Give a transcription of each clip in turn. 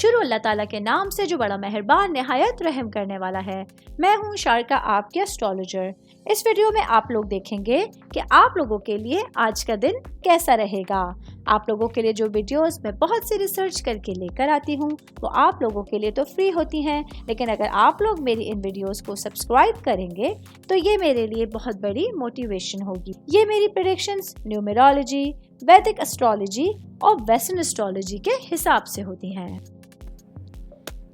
شروع اللہ تعالیٰ کے نام سے جو بڑا مہربان نہایت رحم کرنے والا ہے۔ میں ہوں شارکا، آپ کے اسٹرالوجر۔ اس ویڈیو میں آپ لوگ دیکھیں گے کہ آپ لوگوں کے لیے آج کا دن کیسا رہے گا۔ آپ لوگوں کے لیے جو ویڈیوز میں بہت سی ریسرچ کر کے لے کر آتی ہوں وہ آپ لوگوں کے لیے تو فری ہوتی ہیں، لیکن اگر آپ لوگ میری ان ویڈیوز کو سبسکرائب کریں گے تو یہ میرے لیے بہت بڑی موٹیویشن ہوگی۔ یہ میری پریڈکشنز نیومرولوجی، ویدک اسٹرالوجی اور ویسٹرن اسٹرالوجی کے حساب سے ہوتی ہیں۔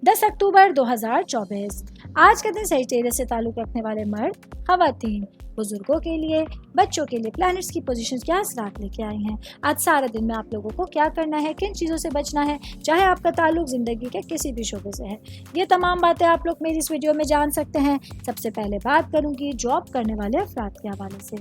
10 اکتوبر 2024 آج کا دن سیجٹیریس سے تعلق رکھنے والے مرد، خواتین، بزرگوں کے لیے، بچوں کے لیے پلانٹس کی پوزیشنز کیا اثرات لے کے آئی ہیں۔ آج سارا دن میں آپ لوگوں کو کیا کرنا ہے، کن چیزوں سے بچنا ہے، چاہے آپ کا تعلق زندگی کے کسی بھی شعبے سے ہے، یہ تمام باتیں آپ لوگ میری اس ویڈیو میں جان سکتے ہیں۔ سب سے پہلے بات کروں گی جاب کرنے والے افراد کے حوالے سے۔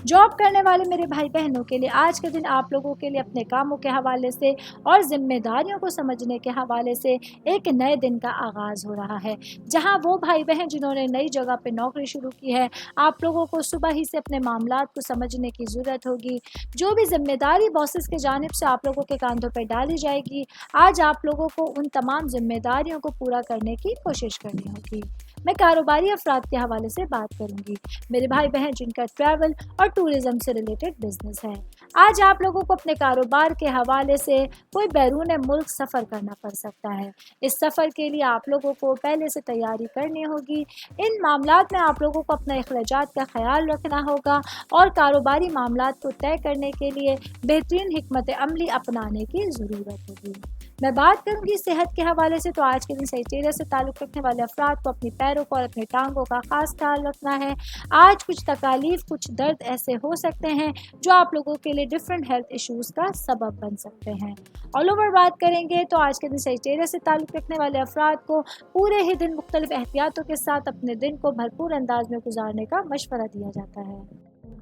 جاب کرنے والے میرے بھائی بہنوں کے لیے آج کا دن آپ لوگوں کے لیے اپنے کاموں کے حوالے سے اور ذمہ داریوں کو سمجھنے کے حوالے سے ایک نئے دن کا آغاز ہو رہا ہے، جہاں وہ بھائی بہن جنہوں نے نئی جگہ پہ نوکری شروع کی ہے، آپ لوگوں کو صبح ہی سے اپنے معاملات کو سمجھنے کی ضرورت ہوگی۔ جو بھی ذمہ داری باسز کے جانب سے آپ لوگوں کے کاندھوں پہ ڈالی جائے گی، آج آپ لوگوں کو ان تمام ذمہ داریوں کو پورا کرنے کی کوشش کرنی ہوگی۔ میں کاروباری افراد کے حوالے سے بات کروں گی، میرے بھائی بہن جن کا ٹریول اور ٹورزم سے ریلیٹڈ بزنس ہے۔ آج آپ لوگوں کو اپنے کاروبار کے حوالے سے کوئی بیرون ملک سفر کرنا پڑ سکتا ہے۔ اس سفر کے لیے آپ لوگوں کو پہلے سے تیاری کرنی ہوگی۔ ان معاملات میں آپ لوگوں کو اپنے اخراجات کا خیال رکھنا ہوگا اور کاروباری معاملات کو طے کرنے کے لیے بہترین حکمت عملی اپنانے کی ضرورت ہوگی۔ میں بات کروں گی صحت کے حوالے سے، تو آج کے دن سیجٹیریس سے تعلق رکھنے والے افراد کو اپنی پیروں کو اور اپنے ٹانگوں کا خاص خیال رکھنا ہے۔ آج کچھ تکالیف، کچھ درد ایسے ہو سکتے ہیں جو آپ لوگوں کے لیے ڈفرینٹ ہیلتھ ایشوز کا سبب بن سکتے ہیں۔ آل اوور بات کریں گے تو آج کے دن سیجٹیریس سے تعلق رکھنے والے افراد کو پورے ہی دن مختلف احتیاطوں کے ساتھ اپنے دن کو بھرپور انداز میں گزارنے کا مشورہ دیا جاتا ہے۔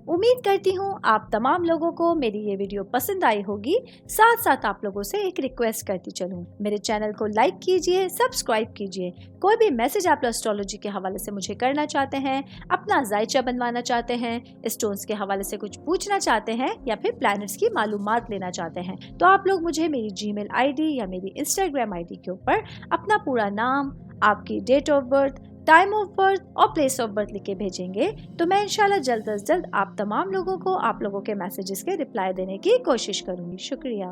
امید کرتی ہوں آپ تمام لوگوں کو میری یہ ویڈیو پسند آئی ہوگی۔ ساتھ ساتھ آپ لوگوں سے ایک ریکویسٹ کرتی چلوں، میرے چینل کو لائک کیجئے، سبسکرائب کیجئے۔ کوئی بھی میسج آپ اسٹرالوجی کے حوالے سے مجھے کرنا چاہتے ہیں، اپنا ذائچہ بنوانا چاہتے ہیں، اسٹونز کے حوالے سے کچھ پوچھنا چاہتے ہیں یا پھر پلانٹس کی معلومات لینا چاہتے ہیں، تو آپ لوگ مجھے میری جی میل آئی ڈی یا میری انسٹاگرام آئی ڈی کے اوپر اپنا پورا نام، آپ کی date of birth, time of birth اور پلیس آف برتھ لکھ کے بھیجیں گے تو میں انشاءاللہ جلد از جلد آپ تمام لوگوں کو آپ لوگوں کے میسیجز کے رپلائی دینے کی کوشش کروں گی۔ شکریہ۔